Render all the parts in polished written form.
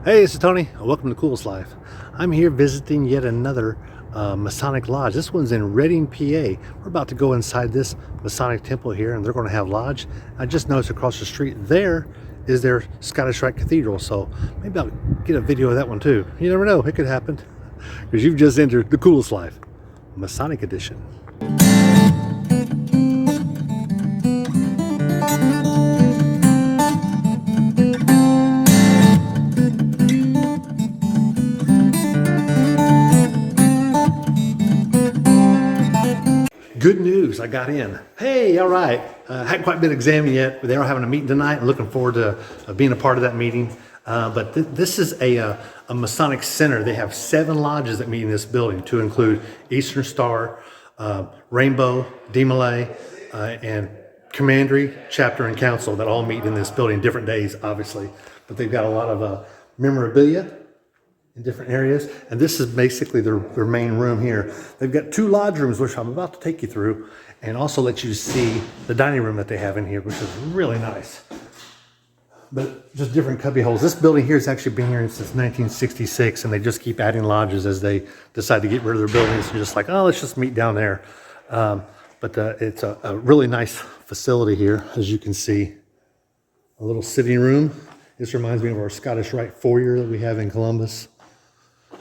Hey, this is Tony. Welcome to Coolest Life. I'm here visiting yet another Masonic Lodge. This one's in Reading, PA. We're about to go inside this Masonic temple here, and they're going to have lodge. I just noticed across the street there is their Scottish Rite Cathedral, so maybe I'll get a video of that one too. You never know, it could happen, because you've just entered the Coolest Life, Masonic Edition. Good news, I got in. Hey, all right. Hadn't quite been examined yet, but they are having a meeting tonight. I'm looking forward to being a part of that meeting. But this is a Masonic center. They have 7 lodges that meet in this building, to include Eastern Star, Rainbow, Demolay, and Commandery, Chapter, and Council that all meet in this building, different days, obviously. But they've got a lot of memorabilia in different areas, and this is basically their main room here. They've got 2 lodge rooms, which I'm about to take you through, and also let you see the dining room that they have in here, which is really nice. But just different cubby holes. This building here has actually been here since 1966, and they just keep adding lodges as they decide to get rid of their buildings. And just like, oh, let's just meet down there. But it's a really nice facility here, as you can see. A little sitting room. This reminds me of our Scottish Rite foyer that we have in Columbus.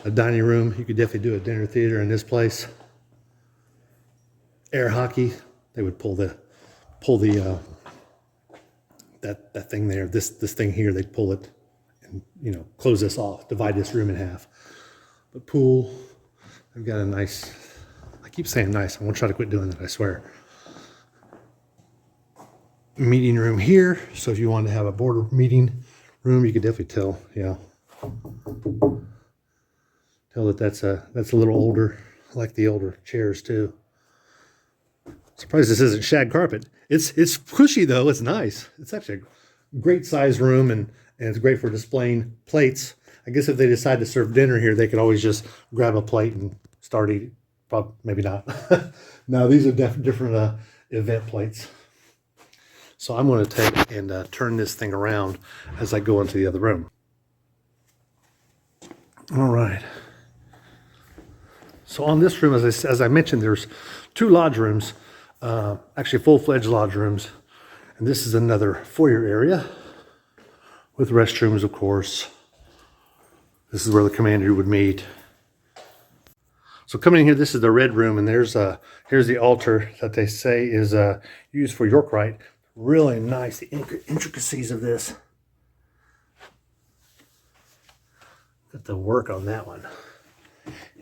A dining room. You could definitely do a dinner theater in this place. Air hockey. They would pull the that thing there. This thing here. They'd pull it and close this off. Divide this room in half. But pool. They've got a nice. I keep saying nice. I won't try to quit doing that. I swear. Meeting room here. So if you want to have a board meeting room, you could definitely tell. Yeah. Tell that that's a little older. I like the older chairs too. Surprised this isn't shag carpet. It's cushy though. It's nice. It's actually a great size room, and it's great for displaying plates. I guess if they decide to serve dinner here, they could always just grab a plate and start eating. Probably, maybe not. No, these are different event plates. So I'm going to take and turn this thing around as I go into the other room. All right. So on this room, as I mentioned, there's 2 lodge rooms, actually full-fledged lodge rooms. And this is another foyer area with restrooms, of course. This is where the commander would meet. So coming in here, this is the red room, and here's the altar that they say is used for York Rite. Really nice, the intricacies of this. Got the work on that one.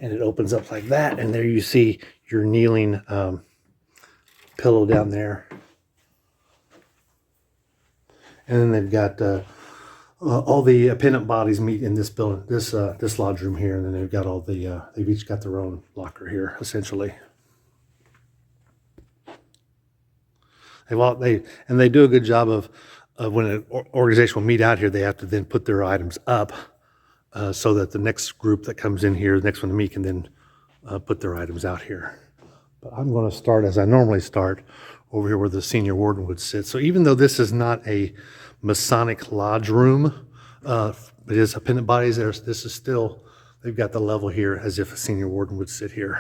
And it opens up like that, and there you see your kneeling pillow down there. And then they've got all the pendant bodies meet in this building, this lodge room here, and then they've got all the they've each got their own locker here, essentially. They do a good job of when an organization will meet out here, they have to then put their items up so that the next group that comes in here, the next one to meet, can then put their items out here. But I'm going to start as I normally start, over here where the senior warden would sit. So even though this is not a Masonic lodge room, it is a pendant bodies. This is still, they've got the level here as if a senior warden would sit here.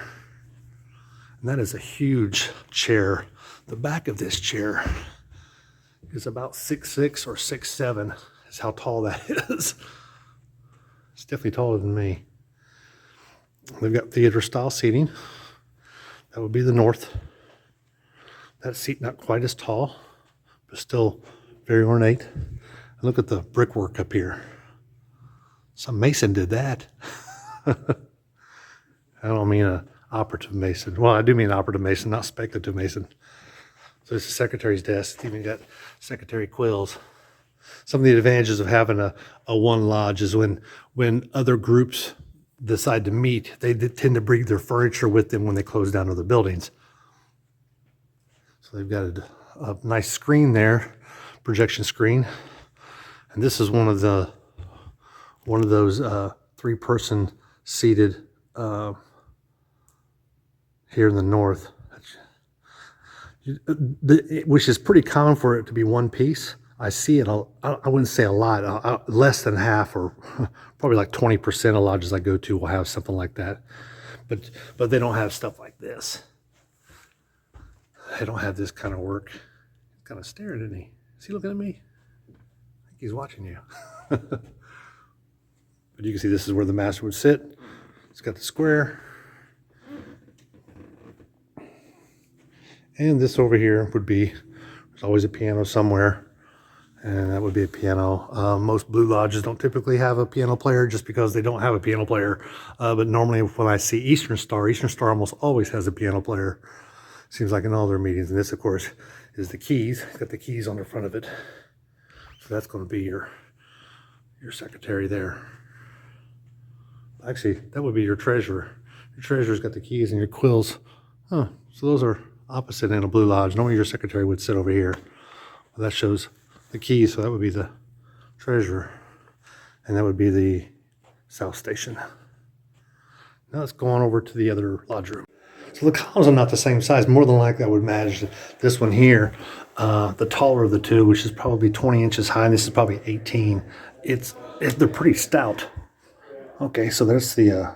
And that is a huge chair. The back of this chair is about 6'6" or 6'7", is how tall that is. It's definitely taller than me. They've got theater style seating. That would be the north. That seat not quite as tall, but still very ornate. And look at the brickwork up here. Some mason did that. I don't mean an operative mason. Well, I do mean operative mason, not speculative mason. So this is secretary's desk. It's even got secretary quills. Some of the advantages of having a one lodge is when other groups decide to meet, they tend to bring their furniture with them when they close down other buildings. So they've got a nice screen there, projection screen, and this is one of those 3-person seated here in the north, which is pretty common for it to be one piece. I see it, I wouldn't say a lot, less than half, or probably like 20% of lodges I go to will have something like that. But they don't have stuff like this. They don't have this kind of work. He's kind of staring at me. Is he looking at me? I think he's watching you. But you can see this is where the master would sit. It's got the square. And this over here would be, there's always a piano somewhere. And that would be a piano. Most blue lodges don't typically have a piano player just because they don't have a piano player. But normally when I see Eastern Star almost always has a piano player. Seems like in all their meetings. And this, of course, is the keys. It's got the keys on the front of it. So that's going to be your secretary there. Actually, that would be your treasurer. Your treasurer's got the keys, and your quills. Huh. So those are opposite in a blue lodge. Normally your secretary would sit over here. Well, that shows the keys, so that would be the treasurer. And that would be the south station. Now let's go on over to the other lodge room. So the columns are not the same size. More than likely I would match this one here, the taller of the two, which is probably 20 inches high, and this is probably 18. They're pretty stout. Okay, so that's the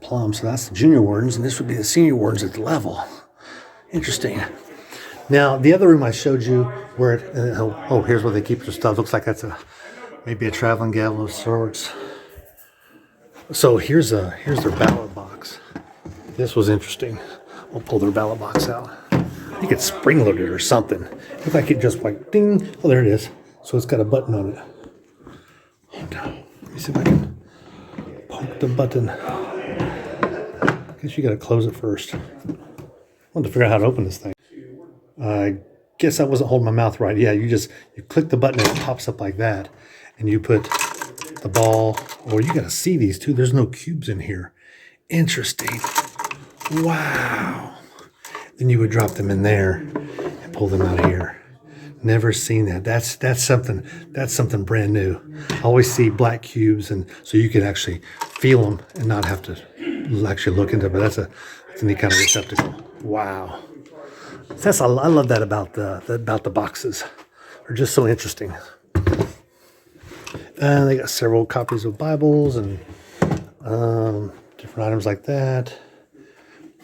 plum. So that's the junior wardens, and this would be the senior wardens at the level. Interesting. Now the other room I showed you, where here's where they keep their stuff. Looks like that's maybe a traveling gavel of sorts. So here's their ballot box. This was interesting. We'll pull their ballot box out. I think it's spring loaded or something. It looked like it just went ding. Oh, there it is. So it's got a button on it. Oh no. Let me see if I can poke the button. I guess you gotta close it first. I wanted to figure out how to open this thing. I guess I wasn't holding my mouth right. Yeah, you click the button and it pops up like that. And you put the ball, or you gotta see these too. There's no cubes in here. Interesting. Wow. Then you would drop them in there and pull them out of here. Never seen that. That's something brand new. I always see black cubes, and so you can actually feel them and not have to actually look into them. But that's a neat kind of receptacle. Wow. I love that about the boxes. They're just so interesting. And they got several copies of Bibles and different items like that.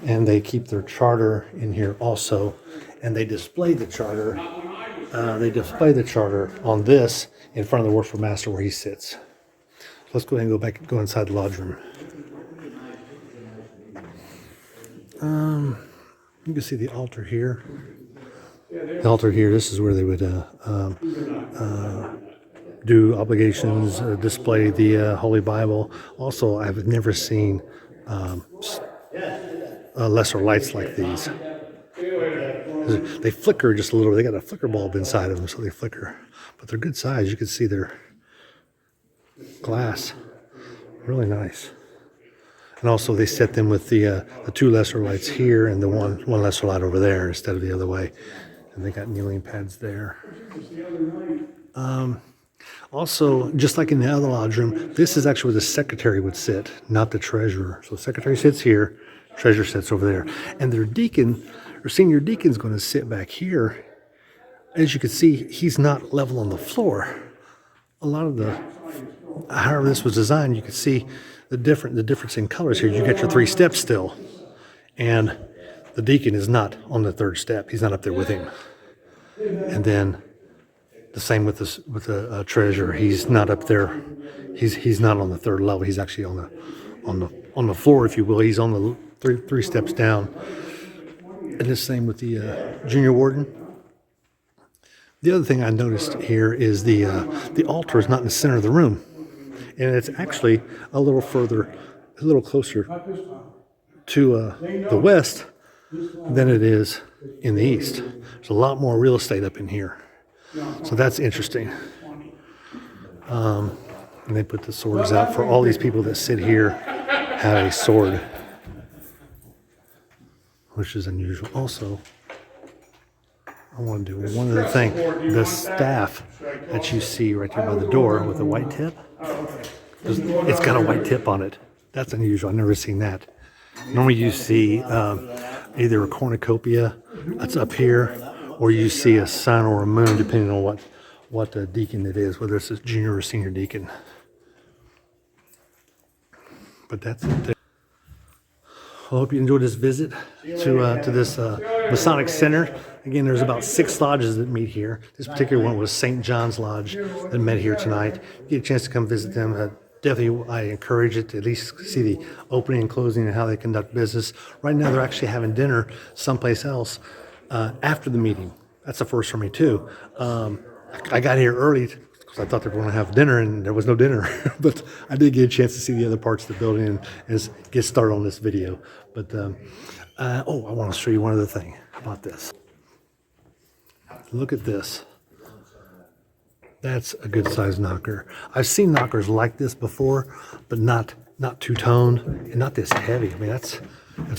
And they keep their charter in here also. And they display the charter. On this in front of the worship master where he sits. So let's go ahead and go inside the lodge room. You can see the altar here. The altar here, this is where they would do obligations, display the Holy Bible. Also, I've never seen lesser lights like these. They flicker just a little bit. They got a flicker bulb inside of them, so they flicker. But they're good size. You can see their glass. Really nice. And also they set them with the two lesser lights here and the one lesser light over there instead of the other way. And they got kneeling pads there. Also, just like in the other lodge room, this is actually where the secretary would sit, not the treasurer. So the secretary sits here, treasurer sits over there. And their deacon, or senior deacon, is going to sit back here. As you can see, he's not level on the floor. A lot of however this was designed, you can see the difference in colors here. You got your 3 steps still. And the deacon is not on the 3rd step. He's not up there with him. And then the same with the treasurer. He's not up there. He's not on the 3rd level. He's actually on the floor, if you will. He's on the three steps down. And the same with the junior warden. The other thing I noticed here is the altar is not in the center of the room, and it's actually a little closer to the west than it is in the east. There's a lot more real estate up in here, so that's interesting. And they put the swords out for all these people that sit here have a sword, which is unusual. Also, I want to do one other thing. The staff that you see right there by the door with a white tip, it's got a white tip on it. That's unusual. I've never seen that. Normally you see either a cornucopia that's up here, or you see a sun or a moon, depending on what deacon it is, whether it's a junior or senior deacon. But that's it. I hope you enjoyed this visit to this Masonic Center. Again, there's about 6 lodges that meet here. This particular one was St. John's Lodge that met here tonight. Get a chance to come visit them. Definitely, I encourage it to at least see the opening and closing and how they conduct business. Right now, they're actually having dinner someplace else after the meeting. That's a first for me, too. I got here early because I thought they were going to have dinner, and there was no dinner. But I did get a chance to see the other parts of the building and get started on this video. But, I want to show you one other thing. How about this? Look at this. That's a good size knocker. I've seen knockers like this before, but not two-toned and not this heavy. I mean, that's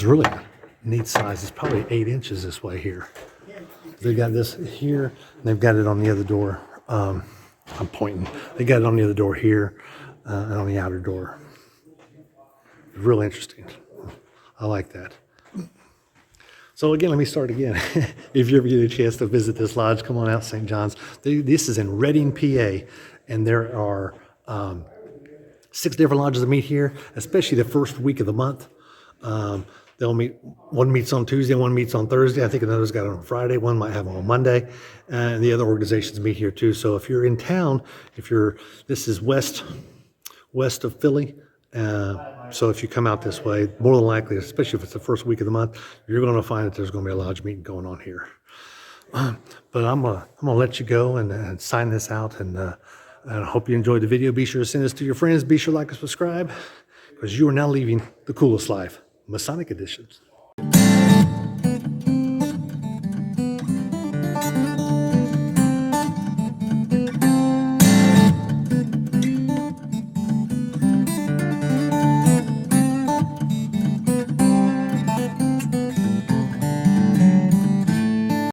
really a neat size. It's probably 8 inches this way here. They've got this here, and they've got it on the other door. I'm pointing. They got it on the other door here and on the outer door. Real interesting. I like that. So again, let me start again. If you ever get a chance to visit this lodge, come on out, St. John's. This is in Reading, PA, and there are 6 different lodges that meet here, especially the first week of the month. They'll meet. One meets on Tuesday, one meets on Thursday. I think another's got it on Friday. One might have them on Monday, and the other organizations meet here too. So if you're in town, this is west of Philly. So if you come out this way, more than likely, especially if it's the first week of the month, you're going to find that there's going to be a lodge meeting going on here. But I'm gonna let you go and sign this out, and I hope you enjoyed the video. Be sure to send this to your friends. Be sure to like and subscribe, because you are now leaving the coolest life, Masonic Editions.